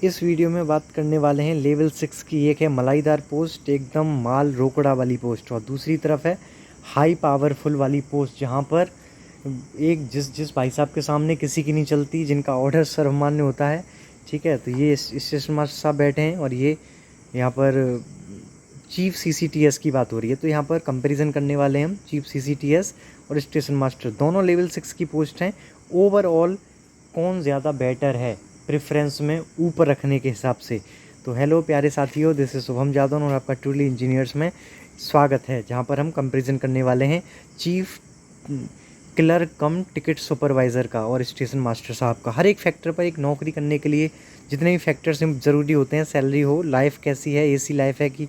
इस वीडियो में बात करने वाले हैं लेवल 6 की। एक है मलाईदार पोस्ट, एकदम माल रोकड़ा वाली पोस्ट, और दूसरी तरफ है हाई पावरफुल वाली पोस्ट, जहां पर एक जिस भाई साहब के सामने किसी की नहीं चलती, जिनका ऑर्डर सर्वमान्य होता है। ठीक है, तो ये स्टेशन मास्टर साहब बैठे हैं और ये यहाँ पर चीफ CCTS की बात हो रही है। तो यहाँ पर कंपैरिजन करने वाले हैं हम चीफ CCTS और स्टेशन मास्टर, दोनों लेवल 6 की पोस्ट हैं। ओवरऑल कौन ज़्यादा बेटर है प्रेफरेंस में ऊपर रखने के हिसाब से। तो हेलो प्यारे साथियों, दिस इज शुभम जादव और आपका ट्रूली इंजीनियर्स में स्वागत है, जहाँ पर हम कंपैरिजन करने वाले हैं चीफ क्लर्क कम टिकट सुपरवाइज़र का और स्टेशन मास्टर साहब का। हर एक फैक्टर पर एक नौकरी करने के लिए जितने भी फैक्टर्स ज़रूरी होते हैं, सैलरी हो, लाइफ कैसी है, AC लाइफ है कि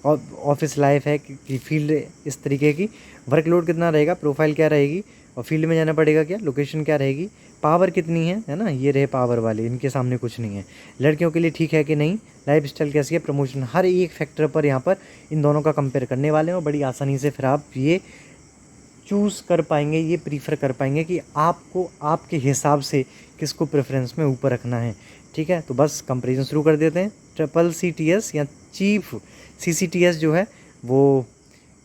ऑफिस लाइफ है कि फील्ड, इस तरीके की वर्कलोड कितना रहेगा, प्रोफाइल क्या रहेगी, और फील्ड में जाना पड़ेगा क्या, लोकेशन क्या रहेगी, पावर कितनी है ना। ये रहे पावर वाले, इनके सामने कुछ नहीं है। लड़कियों के लिए ठीक है कि नहीं, लाइफ स्टाइल कैसी है, प्रमोशन, हर एक फैक्टर पर यहाँ पर इन दोनों का कंपेयर करने वाले हैं और बड़ी आसानी से फिर आप ये चूज़ कर पाएंगे, ये प्रीफर कर पाएंगे कि आपको आपके हिसाब से किसको प्रेफरेंस में ऊपर रखना है। ठीक है, तो बस कंपैरिजन शुरू कर देते हैं। ट्रिपल CTS या चीफ CCTS जो है वो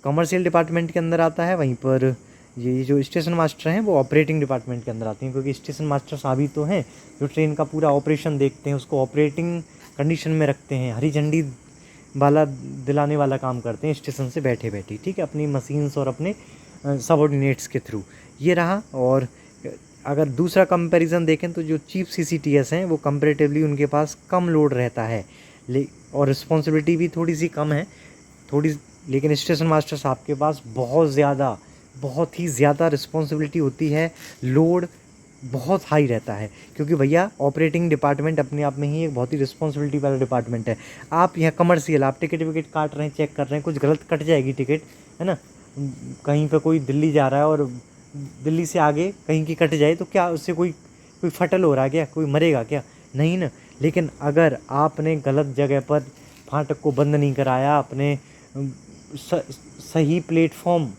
कमर्शियल डिपार्टमेंट के अंदर आता है, वहीं पर ये जो स्टेशन मास्टर हैं वो ऑपरेटिंग डिपार्टमेंट के अंदर आते हैं, क्योंकि स्टेशन मास्टर साहब ही तो हैं जो ट्रेन का पूरा ऑपरेशन देखते हैं, उसको ऑपरेटिंग कंडीशन में रखते हैं, हरी झंडी वाला दिलाने वाला काम करते हैं स्टेशन से बैठे बैठे। ठीक है, अपनी मशीन्स और अपने सबऑर्डिनेट्स के थ्रू ये रहा। और अगर दूसरा कंपैरिजन देखें तो जो चीफ CCTS हैं वो कंपैरेटिवली उनके पास कम लोड रहता है और रिस्पॉन्सिबिलिटी भी थोड़ी सी कम है थोड़ी, लेकिन स्टेशन मास्टर साहब के पास बहुत ही ज़्यादा रिस्पॉन्सिबिलिटी होती है, लोड बहुत हाई रहता है, क्योंकि भैया ऑपरेटिंग डिपार्टमेंट अपने आप में ही एक बहुत ही रिस्पॉन्सिबिलिटी वाला डिपार्टमेंट है। आप यहाँ कमर्शियल, आप टिकट विकेट काट रहे हैं, चेक कर रहे हैं, कुछ गलत कट जाएगी टिकट, है ना, कहीं पे कोई दिल्ली जा रहा है और दिल्ली से आगे कहीं की कट जाए तो क्या उससे कोई फटल हो रहा है क्या, कोई मरेगा क्या, नहीं ना। लेकिन अगर आपने गलत जगह पर फाटक को बंद नहीं कराया, आपने सही प्लेटफॉर्म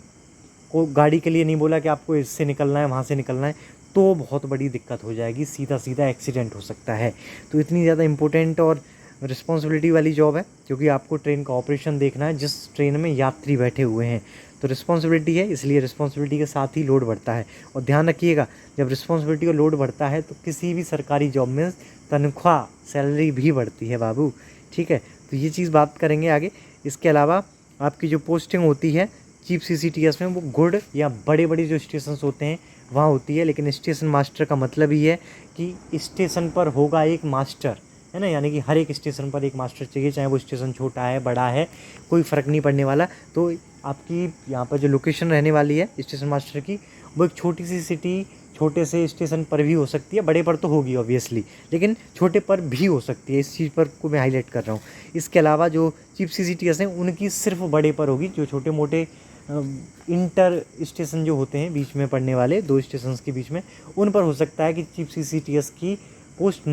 को गाड़ी के लिए नहीं बोला कि आपको इससे निकलना है, वहाँ से निकलना है, तो बहुत बड़ी दिक्कत हो जाएगी, सीधा एक्सीडेंट हो सकता है। तो इतनी ज़्यादा इम्पोर्टेंट और रिस्पॉन्सिबिलिटी वाली जॉब है, क्योंकि आपको ट्रेन का ऑपरेशन देखना है जिस ट्रेन में यात्री बैठे हुए हैं। तो रिस्पॉन्सिबिलिटी है, इसलिए रिस्पॉन्सिबिलिटी के साथ ही लोड बढ़ता है। और ध्यान रखिएगा, जब रिस्पॉन्सिबिलिटी और लोड बढ़ता है तो किसी भी सरकारी जॉब में तनख्वाह, सैलरी भी बढ़ती है बाबू। ठीक है, तो ये चीज़ बात करेंगे आगे। इसके अलावा आपकी जो पोस्टिंग होती है चीफ CCTS में, वो गुड या बड़े बड़े जो स्टेशन होते हैं वहाँ होती है, लेकिन स्टेशन मास्टर का मतलब ही है कि स्टेशन पर होगा एक मास्टर, है ना, यानी कि हर एक स्टेशन पर एक मास्टर चाहिए, चाहे वो स्टेशन छोटा है बड़ा है, कोई फ़र्क नहीं पड़ने वाला। तो आपकी यहाँ पर जो लोकेशन रहने वाली है स्टेशन मास्टर की, वो एक छोटी सी सिटी, छोटे से स्टेशन पर भी हो सकती है, बड़े पर तो होगी ऑब्वियसली, लेकिन छोटे पर भी हो सकती है, इस चीज़ पर को मैं हाईलाइट कर रहा हूँ। इसके अलावा जो चीफ CCTS हैं उनकी सिर्फ बड़े पर होगी, जो छोटे मोटे इंटर स्टेशन जो होते हैं बीच में पड़ने वाले, दो स्टेशन के बीच में, उन पर हो सकता है कि चीफ CCTS की पोस्ट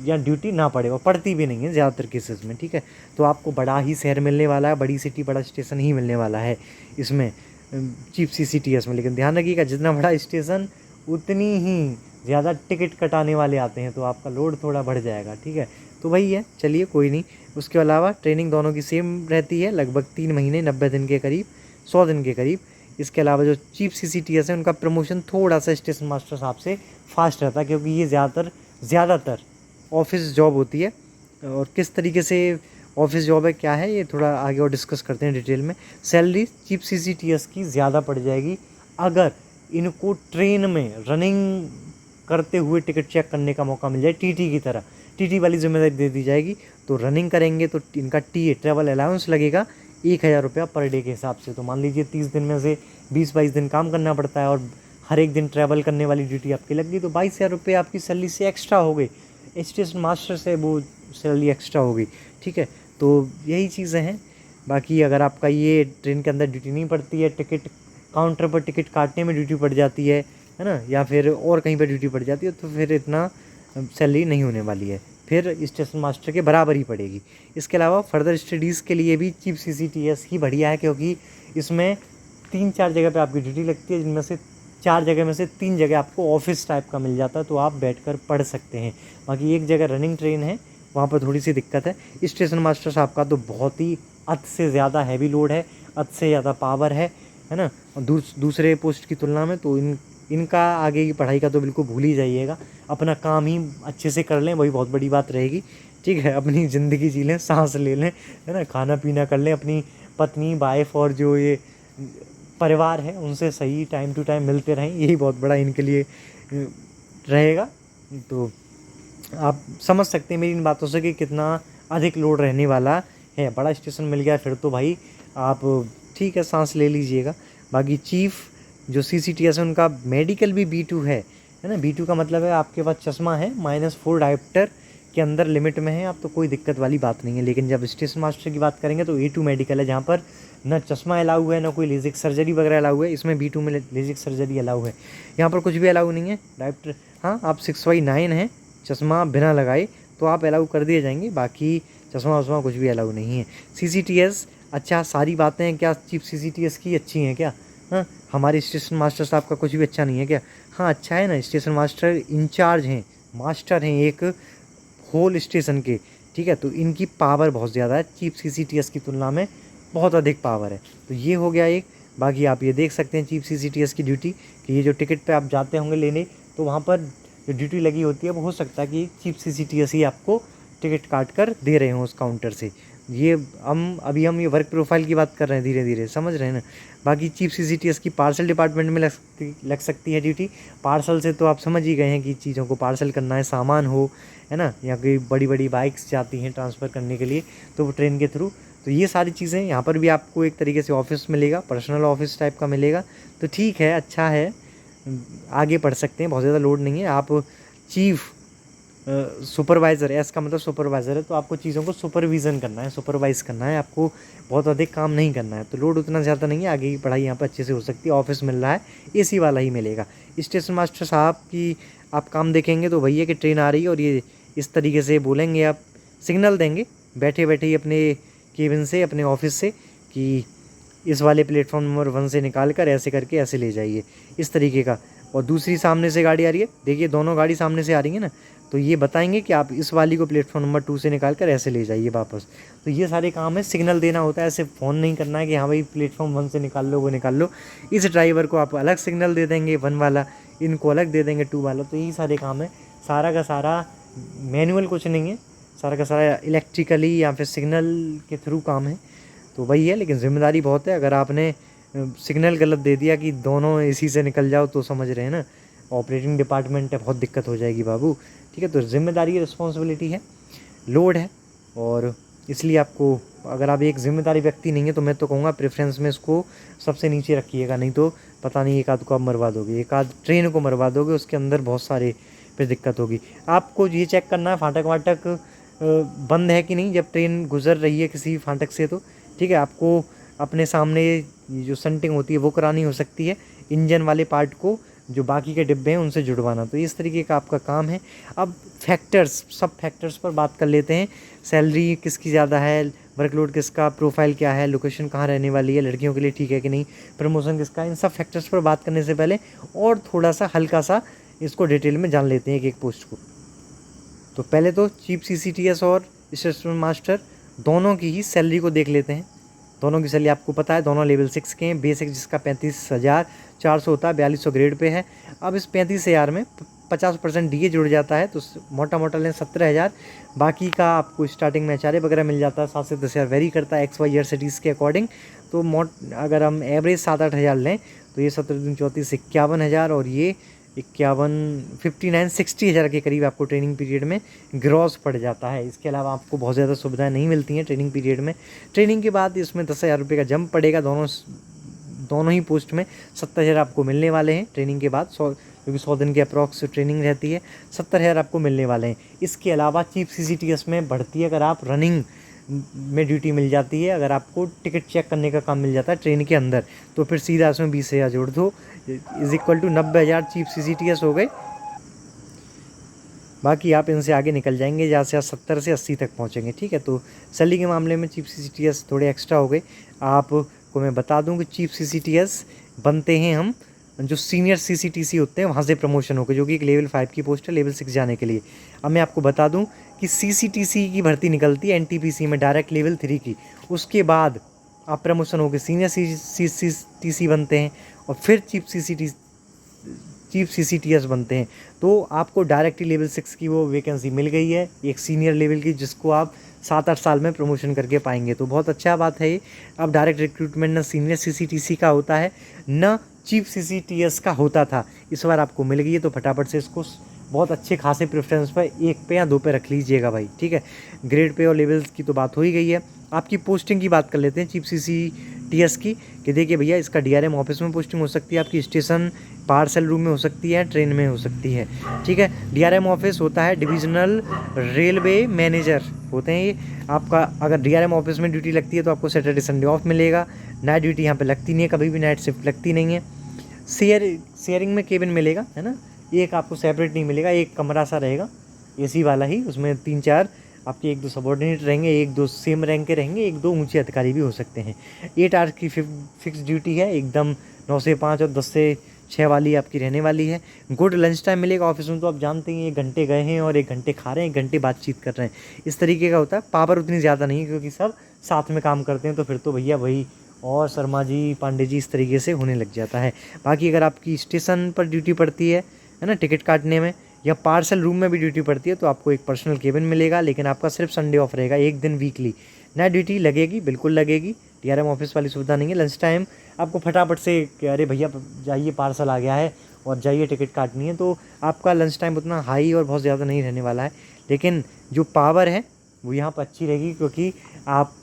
या ड्यूटी ना पड़े, और पड़ती भी नहीं है ज़्यादातर केसेस में। ठीक है, तो आपको बड़ा ही शहर मिलने वाला है, बड़ी सिटी, बड़ा स्टेशन ही मिलने वाला है इसमें चीफ CCTS में। लेकिन ध्यान रखिएगा, जितना बड़ा स्टेशन उतनी ही ज़्यादा टिकट कटाने वाले आते हैं, तो आपका लोड थोड़ा बढ़ जाएगा। ठीक है, तो वही है, चलिए कोई नहीं। उसके अलावा ट्रेनिंग दोनों की सेम रहती है, लगभग 3 महीने 90 दिन के करीब, 100 दिन के करीब। इसके अलावा जो चीफ CCTS है उनका प्रमोशन थोड़ा सा स्टेशन मास्टर साहब से फास्ट रहता है, क्योंकि ये ज़्यादातर ऑफिस जॉब होती है। और किस तरीके से ऑफिस जॉब है, क्या है, ये थोड़ा आगे और डिस्कस करते हैं डिटेल में। सैलरी चीफ CCTS की ज़्यादा पड़ जाएगी अगर इनको ट्रेन में रनिंग करते हुए टिकट चेक करने का मौका मिल जाए, TT की तरह, TT वाली जिम्मेदारी दे दी जाएगी। तो रनिंग करेंगे तो इनका TA ट्रैवल अलाउंस लगेगा 1000 रुपया पर डे के हिसाब से। तो मान लीजिए 30 दिन में से 20-22 दिन काम करना पड़ता है और हर एक दिन ट्रैवल करने वाली ड्यूटी आपकी लग गई, तो 22,000 रुपये आपकी सैलरी से एक्स्ट्रा हो गई, स्टेशन मास्टर से वो सैलरी एक्स्ट्रा हो गई। ठीक है, तो यही चीज़ें हैं। बाकी अगर आपका ये ट्रेन के अंदर ड्यूटी नहीं पड़ती है, टिकट काउंटर पर टिकट काटने में ड्यूटी पड़ जाती है ना, या फिर और कहीं पर ड्यूटी पड़ जाती है, तो फिर इतना सैलरी नहीं होने वाली है, फिर स्टेशन मास्टर के बराबर ही पड़ेगी। इसके अलावा फर्दर स्टडीज़ के लिए भी चीफ CCTS ही बढ़िया है, क्योंकि इसमें 3-4 जगह पे आपकी ड्यूटी लगती है, जिनमें से 4 जगह में से 3 जगह आपको ऑफिस टाइप का मिल जाता है, तो आप बैठकर पढ़ सकते हैं। बाकी एक जगह रनिंग ट्रेन है, वहाँ पर थोड़ी सी दिक्कत है। स्टेशन मास्टर साहब का तो बहुत ही हद से ज़्यादा हैवी लोड है, हद से ज़्यादा पावर है ना। और दूसरे पोस्ट की तुलना में तो इनका आगे की पढ़ाई का तो बिल्कुल भूल ही जाइएगा। अपना काम ही अच्छे से कर लें, वही बहुत बड़ी बात रहेगी, ठीक है। अपनी ज़िंदगी जी लें, सांस ले लें, है ना, खाना पीना कर लें, अपनी पत्नी वाइफ और जो ये परिवार है उनसे सही टाइम टू टाइम मिलते रहें, यही बहुत बड़ा इनके लिए रहेगा। तो आप समझ सकते हैं मेरी इन बातों से कि कितना अधिक लोड रहने वाला है। बड़ा स्टेशन मिल गया फिर तो भाई आप ठीक है सांस ले लीजिएगा। बाकी चीफ जो CCTS है उनका मेडिकल भी B2 है ना। B2 का मतलब है आपके पास चश्मा है, -4 डायोप्टर के अंदर लिमिट में है आप, तो कोई दिक्कत वाली बात नहीं है। लेकिन जब स्टेशन मास्टर की बात करेंगे तो A2 मेडिकल है, जहाँ पर ना चश्मा अलाउ है, ना कोई लेजिक सर्जरी वगैरह अलाउ है। इसमें B2 में लेजिक सर्जरी अलाउ है, यहाँ पर कुछ भी अलाउ नहीं है। डायोप्टर हाँ, आप 6/9 हैं, चश्मा बिना लगाए तो आप अलाउ कर दिए जाएंगे, बाकी चश्मा वश्मा कुछ भी अलाउ नहीं है। CCTS अच्छा, सारी बातें हैं क्या चीफ CCTS की अच्छी हैं क्या? हाँ, हमारे स्टेशन मास्टर साहब का कुछ भी अच्छा नहीं है क्या? हाँ अच्छा है ना, स्टेशन मास्टर इंचार्ज हैं, मास्टर हैं एक होल स्टेशन के, ठीक है। तो इनकी पावर बहुत ज़्यादा है, चीफ CCTS की तुलना में बहुत अधिक पावर है। तो ये हो गया एक। बाकी आप ये देख सकते हैं चीफ CCTS की ड्यूटी कि ये जो टिकट पे आप जाते होंगे लेने, तो वहाँ पर जो ड्यूटी लगी होती है वो हो सकता है कि चीफ CCTS ही आपको टिकट काट कर दे रहे हों उस काउंटर से। ये हम ये वर्क प्रोफाइल की बात कर रहे हैं, धीरे धीरे समझ रहे हैं ना। बाकी चीफ CCTS की पार्सल डिपार्टमेंट में लग सकती है ड्यूटी। पार्सल से तो आप समझ ही गए हैं कि चीज़ों को पार्सल करना है, सामान हो, है ना, या कोई बड़ी बड़ी बाइक्स जाती हैं ट्रांसफ़र करने के लिए तो वो ट्रेन के थ्रू। तो ये सारी चीज़ें यहाँ पर भी आपको एक तरीके से ऑफिस मिलेगा, पर्सनल ऑफिस टाइप का मिलेगा। तो ठीक है, अच्छा है, आगे पढ़ सकते हैं, बहुत ज़्यादा लोड नहीं है। आप चीफ सुपरवाइज़र, एस का मतलब सुपरवाइज़र है, तो आपको चीज़ों को सुपरविज़न करना है, सुपरवाइज़ करना है, आपको बहुत अधिक काम नहीं करना है। तो लोड उतना ज़्यादा नहीं है, आगे की पढ़ाई यहाँ पर अच्छे से हो सकती है। ऑफिस मिल रहा है, AC वाला ही मिलेगा। स्टेशन मास्टर साहब की आप काम देखेंगे तो भैया कि ट्रेन आ रही है और ये इस तरीके से बोलेंगे, आप सिग्नल देंगे बैठे बैठे ही अपने केबिन से, अपने ऑफिस से, कि इस वाले प्लेटफॉर्म नंबर 1 से निकाल कर ऐसे करके ऐसे ले जाइए, इस तरीके का। और दूसरी सामने से गाड़ी आ रही है, देखिए दोनों गाड़ी सामने से आ रही है ना, तो ये बताएंगे कि आप इस वाली को प्लेटफॉर्म नंबर 2 से निकाल कर ऐसे ले जाइए वापस। तो ये सारे काम है, सिग्नल देना होता है, ऐसे फ़ोन नहीं करना है कि हाँ भाई प्लेटफॉर्म 1 से निकाल लो, वो निकाल लो। इस ड्राइवर को आप अलग सिग्नल दे देंगे 1 वाला, इनको अलग दे देंगे 2 वाला। तो यही सारे काम है, सारा का सारा मैनुअल कुछ नहीं है, सारा का सारा इलेक्ट्रिकली या फिर सिग्नल के थ्रू काम है। तो वही है, लेकिन ज़िम्मेदारी बहुत है। अगर आपने सिग्नल गलत दे दिया कि दोनों AC से निकल जाओ, तो समझ रहे हैं ना, ऑपरेटिंग डिपार्टमेंट है, बहुत दिक्कत हो जाएगी बाबू, ठीक है। तो जिम्मेदारी, रिस्पॉन्सिबिलिटी है, लोड है, और इसलिए आपको, अगर आप एक जिम्मेदारी व्यक्ति नहीं है तो मैं तो कहूँगा प्रेफरेंस में इसको सबसे नीचे रखिएगा, नहीं तो पता नहीं एक आध को आप मरवा दोगे, एक आध ट्रेन को मरवा दोगे, उसके अंदर बहुत सारे फिर दिक्कत होगी। आपको ये चेक करना है फाटक वाटक बंद है कि नहीं जब ट्रेन गुजर रही है किसी फाटक से, तो ठीक है। आपको अपने सामने ये जो संटिंग होती है वो करानी हो सकती है, इंजन वाले पार्ट को जो बाकी के डिब्बे हैं उनसे जुड़वाना। तो इस तरीके का आपका काम है। अब फैक्टर्स, सब फैक्टर्स पर बात कर लेते हैं। सैलरी किसकी ज़्यादा है, वर्कलोड किसका, प्रोफाइल क्या है, लोकेशन कहाँ रहने वाली है, लड़कियों के लिए ठीक है कि नहीं, प्रमोशन किसका है, इन सब फैक्टर्स पर बात करने से पहले और थोड़ा सा हल्का सा इसको डिटेल में जान लेते हैं एक एक पोस्ट को। तो पहले तो चीफ CCTS और स्टेशन मास्टर दोनों की ही सैलरी को देख लेते हैं। दोनों की सैलरी आपको पता है, दोनों लेवल 6 के हैं। बेसिक जिसका 35,400 होता है, 4200 ग्रेड पे है। अब इस 35,000 में 50% DA जुड़ जाता है, तो मोटा मोटा लें 17,000। बाकी का आपको स्टार्टिंग में HRA वगैरह मिल जाता है, 7 से 10,000 वेरी करता है XY सिटीज़ के अकॉर्डिंग। तो अगर हम एवरेज 7-8 हज़ार लें तो ये 17 दूनी 34 51,000, और ये 59-60 हज़ार के करीब आपको ट्रेनिंग पीरियड में ग्रॉस पड़ जाता है। इसके अलावा आपको बहुत ज़्यादा सुविधाएं नहीं मिलती हैं ट्रेनिंग पीरियड में। ट्रेनिंग के बाद इसमें 10,000 रुपये का जंप पड़ेगा, दोनों ही पोस्ट में 70,000 आपको मिलने वाले हैं ट्रेनिंग के बाद। क्योंकि 100 दिन की अप्रॉक्स ट्रेनिंग रहती है, 70,000 आपको मिलने वाले हैं। इसके अलावा चीफ CCTS में बढ़ती है अगर आप रनिंग में ड्यूटी मिल जाती है, अगर आपको टिकट चेक करने का काम मिल जाता है ट्रेन के अंदर, तो फिर सीधा इसमें 20,000 जोड़ दो, = 90,000 चीफ CCTS हो गए। बाकी आप इनसे आगे निकल जाएंगे, जहाँ से 70 से 80 तक पहुँचेंगे, ठीक है। तो सैलरी के मामले में चीफ CCTS थोड़े एक्स्ट्रा हो गए। आपको मैं बता दूं कि चीफ CCTS बनते हैं हम जो सीनियर CCTC होते हैं वहाँ से प्रमोशन होकर, जो कि एक लेवल 5 की पोस्ट है लेवल 6 जाने के लिए। अब मैं आपको बता दूं कि CCTC की भर्ती निकलती है NTPC में डायरेक्ट लेवल 3 की, उसके बाद आप प्रमोशन होकर सीनियर CCTC बनते हैं और फिर चीफ CCTS बनते हैं। तो आपको डायरेक्टली लेवल 6 की वो वैकेंसी मिल गई है, एक सीनियर लेवल की, जिसको आप 7-8 साल में प्रमोशन करके पाएंगे। तो बहुत अच्छा बात है ये। अब डायरेक्ट रिक्रूटमेंट न सीनियर CCTC का होता है न चीफ CCTS का होता था, इस बार आपको मिल गई है। तो फटाफट से इसको बहुत अच्छे खासे प्रेफरेंस पर 1 पे या 2 पे रख लीजिएगा भाई, ठीक है। ग्रेड पे और लेवल्स की तो बात हो ही गई है। आपकी पोस्टिंग की बात कर लेते हैं चीफ CCTS की, कि देखिए भैया इसका DRM ऑफिस में पोस्टिंग हो सकती है, आपकी स्टेशन पार्सल रूम में हो सकती है, ट्रेन में हो सकती है, ठीक है। DRM ऑफिस होता है डिविजनल रेलवे मैनेजर होते हैं ये। आपका अगर DRM ऑफिस में ड्यूटी लगती है तो आपको सैटरडे संडे ऑफ मिलेगा। नाइट ड्यूटी यहाँ पे लगती नहीं है, कभी भी नाइट शिफ्ट लगती नहीं है। शेयरिंग में केबिन मिलेगा, है ना, एक आपको सेपरेट नहीं मिलेगा, एक कमरा सा रहेगा AC वाला ही, उसमें 3-4 आपके 1-2 सबॉर्डिनेट रहेंगे, 1-2 सेम रैंक के रहेंगे, 1-2 ऊंचे अधिकारी भी हो सकते हैं। 8 आवर्स की फिक्स ड्यूटी है एकदम, 9 से 5 और 10 से 6 वाली आपकी रहने वाली है। गुड लंच टाइम मिलेगा ऑफिस में, तो आप जानते हैं 1 घंटे गए हैं और 1 घंटे खा रहे हैं, 1 घंटे बातचीत कर रहे हैं, इस तरीके का होता है। पावर उतनी ज़्यादा नहीं है क्योंकि सब साथ में काम करते हैं, तो फिर तो भैया वही और शर्मा जी, पांडे जी, इस तरीके से होने लग जाता है। बाकी अगर आपकी स्टेशन पर ड्यूटी पड़ती है ना, टिकट काटने में, या पार्सल रूम में भी ड्यूटी पड़ती है, तो आपको एक पर्सनल केबिन मिलेगा, लेकिन आपका सिर्फ संडे ऑफ रहेगा, 1 दिन वीकली। नाइट ड्यूटी लगेगी, बिल्कुल लगेगी, DRM ऑफिस वाली सुविधा नहीं है। लंच टाइम आपको फटाफट से अरे भैया जाइए पार्सल आ गया है और जाइए टिकट काटनी है, तो आपका लंच टाइम उतना हाई और बहुत ज़्यादा नहीं रहने वाला है। लेकिन जो पावर है वो यहाँ पर अच्छी रहेगी, क्योंकि आप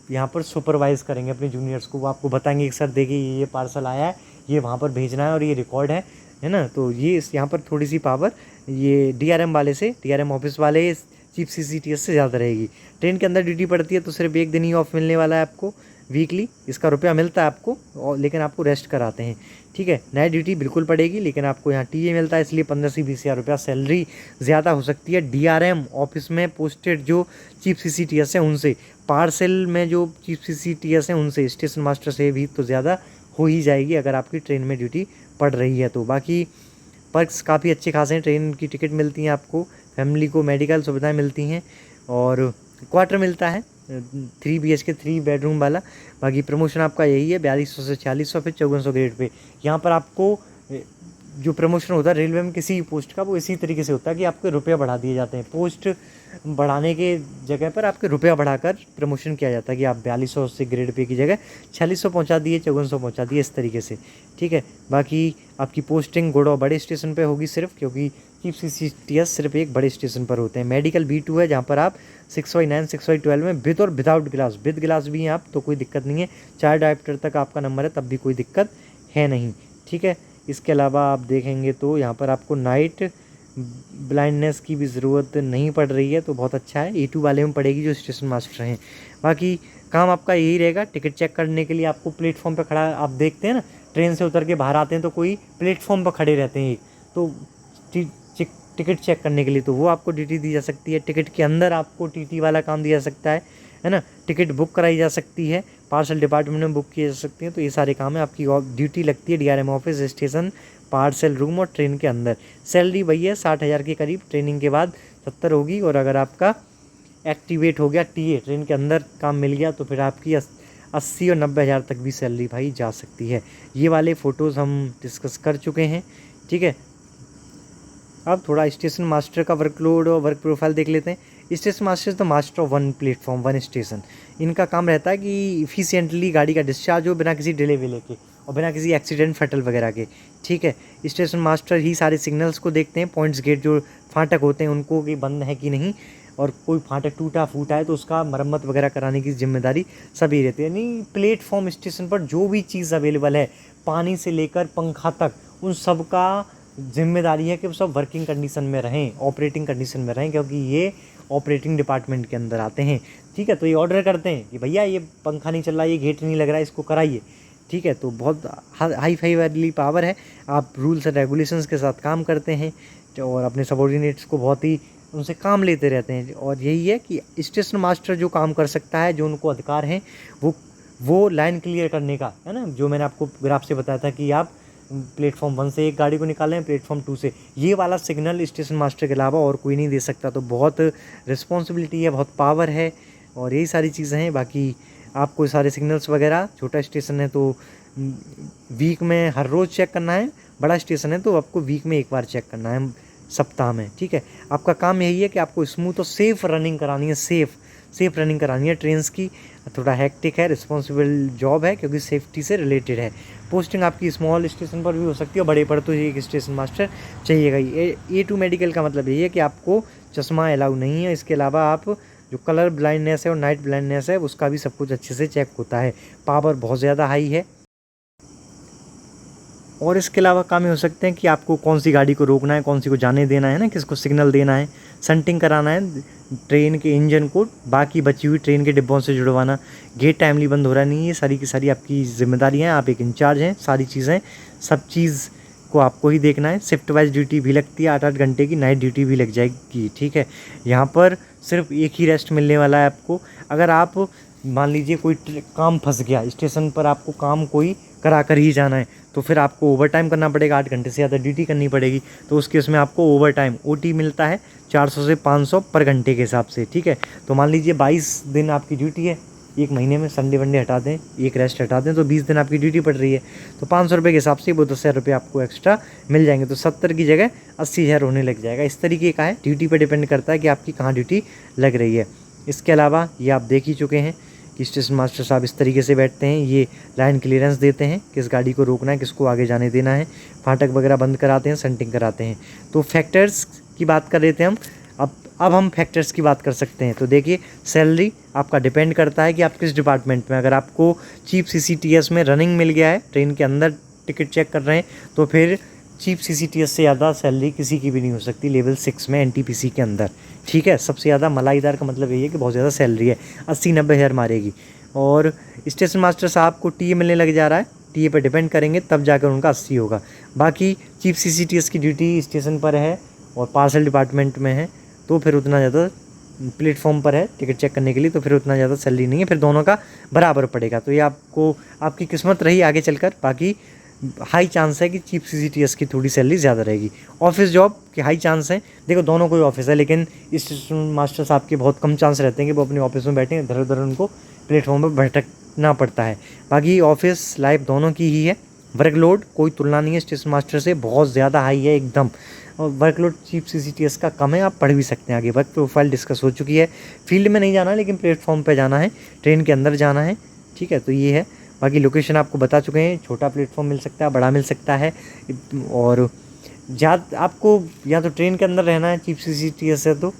यहाँ पर सुपरवाइज़ करेंगे अपने जूनियर्स को, वो आपको बताएंगे कि सर देखिए ये पार्सल आया है, ये वहाँ पर भेजना है और ये रिकॉर्ड है ना। तो ये यहाँ पर थोड़ी सी पावर ये DRM वाले से, DRM ऑफिस वाले चीफ CCTS से ज़्यादा रहेगी। ट्रेन के अंदर ड्यूटी पड़ती है तो सिर्फ 1 दिन ही ऑफ मिलने वाला है आपको वीकली, इसका रुपया मिलता है आपको, और लेकिन आपको रेस्ट कराते हैं, ठीक है। नाइट ड्यूटी बिल्कुल पड़ेगी, लेकिन आपको यहाँ TA मिलता है, इसलिए 15 से 20 हज़ार रुपया सैलरी ज़्यादा हो सकती है DRM ऑफिस में पोस्टेड जो चीफ CCTS है उनसे। पार्सल में जो चीफ CCTS हैं उनसे, स्टेशन मास्टर से भी तो ज़्यादा हो ही जाएगी अगर आपकी ट्रेन में ड्यूटी पड़ रही है तो। बाकी पर्क्स काफ़ी अच्छे खासे हैं, ट्रेन की टिकट मिलती हैं आपको, फैमिली को मेडिकल सुविधाएं मिलती हैं, और क्वार्टर मिलता है 3 BHK 3 बेडरूम वाला। बाकी प्रमोशन आपका यही है 4200 से 4600, फिर 5400 ग्रेड पे। यहाँ पर आपको जो प्रमोशन होता है रेलवे में किसी पोस्ट का, वो इसी तरीके से होता है कि आपके रुपया बढ़ा दिए जाते हैं, पोस्ट बढ़ाने के जगह पर आपके रुपया बढ़ाकर प्रमोशन किया जाता है कि आप 4200 से ग्रेड पे की जगह 4600 पहुँचा दिए, 5400 पहुँचा दिए, इस तरीके से, ठीक है। बाकी आपकी पोस्टिंग गुड़ और बड़े स्टेशन पे होगी सिर्फ, क्योंकि चीफ CCTS सिर्फ एक बड़े स्टेशन पर होते हैं। मेडिकल B2 है, जहाँ पर आप 6/9 6/12 में विद और विदाउट ग्लास, विद ग्लास भी हैं आप तो कोई दिक्कत नहीं है, 4 डायरेक्टर तक आपका नंबर है तब भी कोई दिक्कत है नहीं, ठीक है। इसके अलावा आप देखेंगे तो यहाँ पर आपको नाइट ब्लाइंडनेस की भी ज़रूरत नहीं पड़ रही है, तो बहुत अच्छा है। A2 वाले में पड़ेगी जो स्टेशन मास्टर हैं। बाकी काम आपका यही रहेगा, टिकट चेक करने के लिए आपको प्लेटफॉर्म पर खड़ा, आप देखते हैं ना ट्रेन से उतर के बाहर आते हैं तो कोई प्लेटफॉर्म पर खड़े रहते हैं, तो टिकट चेक करने के लिए तो वो आपको ड्यूटी दी जा सकती है। टिकट के अंदर आपको TT वाला काम दिया जा सकता है ना। टिकट बुक कराई जा सकती है, पार्सल डिपार्टमेंट में बुक की जा सकती है, तो ये सारे काम है। आपकी ड्यूटी लगती है DRM office, station, parcel room और ट्रेन के अंदर। सैलरी वही है 60,000 के करीब, ट्रेनिंग के बाद 70 होगी, और अगर आपका एक्टिवेट हो गया TA, ट्रेन के अंदर काम मिल गया, तो फिर आपकी 80 और 90 हज़ार तक भी सैलरी भाई जा सकती है। ये वाले फ़ोटोज़ हम डिस्कस कर चुके हैं, ठीक है। अब थोड़ा स्टेशन मास्टर का वर्कलोड और वर्क प्रोफाइल देख लेते हैं। Station master is the master of 1 platform 1 station. इनका काम रहता है कि इफिशिएंटली गाड़ी का डिस्चार्ज हो बिना किसी डिले विले के और बिना किसी एक्सीडेंट फटल वगैरह के, ठीक है। स्टेशन मास्टर ही सारे सिग्नल्स को देखते हैं, पॉइंट्स गेट जो फाटक होते हैं उनको कि बंद है कि नहीं, और कोई फाटक टूटा फूटा है तो उसका मरम्मत वगैरह कराने की जिम्मेदारी सभी रहती है। यानी प्लेटफॉर्म स्टेशन पर जो भी चीज़ अवेलेबल है, पानी से लेकर पंखा तक, उन सब का जिम्मेदारी है कि वो सब वर्किंग कंडीशन में रहें, ऑपरेटिंग कंडीशन में रहें, क्योंकि ये ऑपरेटिंग डिपार्टमेंट के अंदर आते हैं, ठीक है। तो ये ऑर्डर करते हैं कि भैया ये पंखा नहीं चल रहा, ये गेट नहीं लग रहा है, इसको कराइए, ठीक है। तो बहुत हाई फाई वाली पावर है। आप रूल्स एंड रेगुलेशंस के साथ काम करते हैं और अपने सबॉर्डिनेट्स को बहुत ही उनसे काम लेते रहते हैं, और यही है कि स्टेशन मास्टर जो काम कर सकता है, जो उनको अधिकार हैं, वो लाइन क्लियर करने का, है ना। जो मैंने आपको ग्राफ से बताया था कि आप प्लेटफॉर्म 1 से एक गाड़ी को निकाल रहे हैं, प्लेटफॉर्म 2 से। ये वाला सिग्नल स्टेशन मास्टर के अलावा और कोई नहीं दे सकता। तो बहुत रिस्पॉन्सिबिलिटी है, बहुत पावर है और यही सारी चीज़ें हैं। बाकी आपको सारे सिग्नल्स वगैरह, छोटा स्टेशन है तो वीक में हर रोज़ चेक करना है, बड़ा स्टेशन है तो आपको वीक में एक बार चेक करना है, सप्ताह में, ठीक है। आपका काम यही है कि आपको स्मूथ और सेफ़ रनिंग करानी है, सेफ़ रनिंग करानी है ट्रेन्स की। थोड़ा हेक्टिक है, रिस्पॉन्सिबल जॉब है क्योंकि सेफ्टी से रिलेटेड है। पोस्टिंग आपकी स्मॉल स्टेशन पर भी हो सकती है और बड़े पर तो एक स्टेशन मास्टर चाहिएगा ही। A2 मेडिकल का मतलब यही है कि आपको चश्मा अलाउ नहीं है। इसके अलावा आप जो कलर ब्लाइंडनेस है और नाइट ब्लाइंडनेस है उसका भी सब कुछ अच्छे से चेक होता है। पावर बहुत ज़्यादा हाई है। और इसके अलावा काम ये हो सकते हैं कि आपको कौन सी गाड़ी को रोकना है, कौन सी को जाने देना है ना, किसको सिग्नल देना है, शंटिंग कराना है ट्रेन के इंजन को, बाकी बची हुई ट्रेन के डिब्बों से जुड़वाना, गेट टाइमली बंद हो रहा नहीं, ये सारी की सारी आपकी जिम्मेदारियाँ हैं। आप एक इंचार्ज हैं, सारी चीज़ें, सब चीज़ को आपको ही देखना है। शिफ्ट वाइज ड्यूटी भी लगती है, 8-8 घंटे की नाइट ड्यूटी भी लग जाएगी, ठीक है। यहाँ पर सिर्फ एक ही रेस्ट मिलने वाला है आपको। अगर आप मान लीजिए कोई काम फंस गया स्टेशन पर, आपको काम कोई करा कर ही जाना है तो फिर आपको ओवर टाइम करना पड़ेगा, 8 घंटे से ज़्यादा ड्यूटी करनी पड़ेगी। तो उस केस में आपको ओवर टाइम OT मिलता है 400 से 500 पर घंटे के हिसाब से, ठीक है। तो मान लीजिए 22 दिन आपकी ड्यूटी है एक महीने में, संडे वनडे हटा दें, एक रेस्ट हटा दें तो 20 दिन आपकी ड्यूटी पड़ रही है। तो 500 रुपये के हिसाब से वो 10,000 रुपये आपको एक्स्ट्रा मिल जाएंगे। तो 70 की जगह 80,000 होने लग जाएगा। इस तरीके का है, ड्यूटी पर डिपेंड करता है कि आपकी कहाँ ड्यूटी लग रही है। इसके अलावा ये आप देख ही चुके हैं कि स्टेशन मास्टर साहब इस तरीके से बैठते हैं, ये लाइन क्लियरेंस देते हैं, किस गाड़ी को रोकना है, किसको आगे जाने देना है, फाटक वगैरह बंद कराते हैं, शंटिंग कराते हैं। तो फैक्टर्स की बात कर रहे थे हम, अब हम फैक्टर्स की बात कर सकते हैं। तो देखिए, सैलरी आपका डिपेंड करता है कि आप किस डिपार्टमेंट में। अगर आपको चीफ CCTS में रनिंग मिल गया है, ट्रेन के अंदर टिकट चेक कर रहे हैं, तो फिर चीफ CCTS से ज़्यादा सैलरी किसी की भी नहीं हो सकती लेवल 6 में NTPC के अंदर, ठीक है। सबसे ज़्यादा मलाईदार का मतलब यही है कि बहुत ज़्यादा सैलरी है, 80-90 हज़ार मारेगी। और स्टेशन मास्टर साहब को TA मिलने लग जा रहा है, TA पर डिपेंड करेंगे तब जाकर उनका 80 होगा। बाकी चीफ CCTS की ड्यूटी स्टेशन पर है और पार्सल डिपार्टमेंट में है तो फिर उतना ज़्यादा, प्लेटफॉर्म पर है टिकट चेक करने के लिए तो फिर उतना ज़्यादा सैलरी नहीं है, फिर दोनों का बराबर पड़ेगा। तो ये आपको, आपकी किस्मत रही आगे चलकर। बाकी हाई चांस है कि चीफ CCTS की थोड़ी सैलरी ज़्यादा रहेगी। ऑफिस जॉब के हाई चांस हैं, देखो दोनों कोई ऑफिस है, लेकिन स्टेशन मास्टर साहब के बहुत कम चांस रहते हैं कि वो अपने ऑफिस में बैठें, इधर उधर उनको प्लेटफॉर्म पर भटकना पड़ता है। बाकी ऑफिस लाइफ दोनों की ही है। वर्कलोड कोई तुलना नहीं है स्टेशन मास्टर से, बहुत ज़्यादा हाई है एकदम। और वर्कलोड चीफ CCTS का कम है, आप पढ़ भी सकते हैं आगे। वर्क प्रोफाइल डिस्कस हो चुकी है, फील्ड में नहीं जाना है लेकिन प्लेटफॉर्म पे जाना है, ट्रेन के अंदर जाना है, ठीक है। तो ये है। बाकी लोकेशन आपको बता चुके हैं, छोटा प्लेटफॉर्म मिल सकता है, बड़ा मिल सकता है। और आपको या तो ट्रेन के अंदर रहना है चीफ CCTS है तो,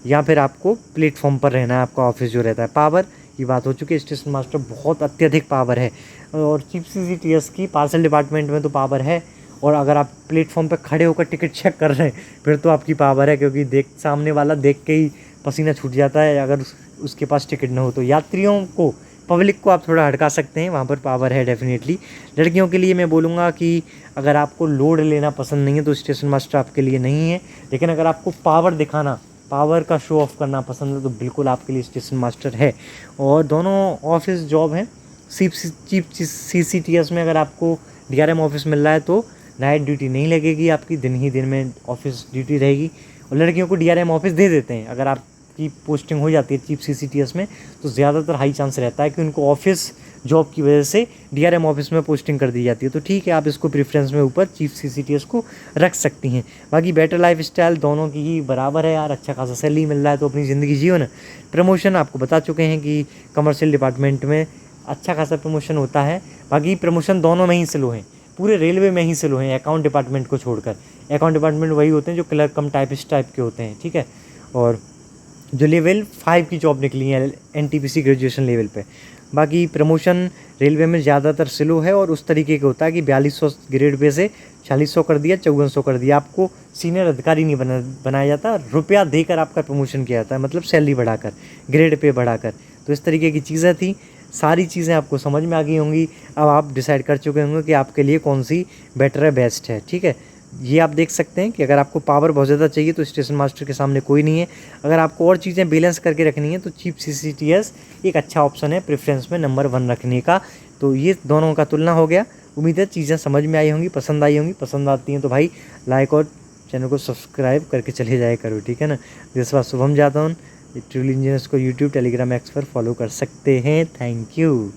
या फिर आपको प्लेटफॉर्म पर रहना है, आपका ऑफिस जो रहता है। पावर की बात हो चुकी है, स्टेशन मास्टर बहुत अत्यधिक पावर है। और चीफ CCTS की पार्सल डिपार्टमेंट में तो पावर है, और अगर आप प्लेटफॉर्म पर खड़े होकर टिकट चेक कर रहे हैं फिर तो आपकी पावर है, क्योंकि सामने वाला देख के ही पसीना छूट जाता है अगर उसके पास टिकट ना हो। तो यात्रियों को, पब्लिक को आप थोड़ा हटका सकते हैं, वहाँ पर पावर है डेफिनेटली। लड़कियों के लिए मैं बोलूँगा कि अगर आपको लोड लेना पसंद नहीं है तो स्टेशन मास्टर आपके लिए नहीं है, लेकिन अगर आपको पावर दिखाना, पावर का शो ऑफ करना पसंद है तो बिल्कुल आपके लिए स्टेशन मास्टर है। और दोनों ऑफिस जॉब हैं। चीफ CCTS में अगर आपको DRM ऑफिस मिल रहा है तो नाइट ड्यूटी नहीं लगेगी आपकी, दिन ही दिन में ऑफिस ड्यूटी रहेगी। और लड़कियों को DRM ऑफिस दे देते हैं, अगर आपकी पोस्टिंग हो जाती है चीफ CCTS में तो ज़्यादातर हाई चांस रहता है कि उनको ऑफिस जॉब की वजह से DRM ऑफिस में पोस्टिंग कर दी जाती है। तो ठीक है, आप इसको प्रेफरेंस में ऊपर चीफ CCTS को रख सकती हैं। बाकी बेटर लाइफ स्टाइल दोनों की ही बराबर है यार, अच्छा खासा सैलरी मिल रहा है तो अपनी ज़िंदगी जियो ना। प्रमोशन आपको बता चुके हैं कि कमर्शियल डिपार्टमेंट में अच्छा खासा प्रमोशन होता है। बाकी प्रमोशन दोनों में ही स्लो हैं, पूरे रेलवे में ही स्लो हैं, अकाउंट डिपार्टमेंट को छोड़कर। अकाउंट डिपार्टमेंट वही होते हैं जो क्लर्क कम टाइपिस्ट टाइप के होते हैं, ठीक है। और जो लेवल 5 की जॉब निकली है NTPC ग्रेजुएशन लेवल पे। बाकी प्रमोशन रेलवे में ज़्यादातर स्लो है और उस तरीके का होता है कि 4200 ग्रेड पे से 4600 कर दिया, 5400 कर दिया। आपको सीनियर अधिकारी नहीं बनाया जाता, रुपया देकर आपका प्रमोशन किया जाता है, मतलब सैलरी बढ़ाकर, ग्रेड पे बढ़ाकर। तो इस तरीके की चीज़ें थी। सारी चीज़ें आपको समझ में आ गई होंगी। अब आप डिसाइड कर चुके होंगे कि आपके लिए कौन सी बेटर है, बेस्ट है, ठीक है। ये आप देख सकते हैं कि अगर आपको पावर बहुत ज़्यादा चाहिए तो स्टेशन मास्टर के सामने कोई नहीं है। अगर आपको और चीज़ें बैलेंस करके रखनी है तो चीफ CCTS एक अच्छा ऑप्शन है प्रेफरेंस में नंबर 1 रखने का। तो ये दोनों का तुलना हो गया। उम्मीद है चीज़ें समझ में आई होंगी, पसंद आई होंगी। पसंद आती हैं तो भाई लाइक और चैनल को सब्सक्राइब करके चले जाया करो, ठीक है ना। जिस बार शुभम जादव ट्रिपल इंजीनियर्स को यूट्यूब, टेलीग्राम, एक्स पर फॉलो कर सकते हैं। Thank you.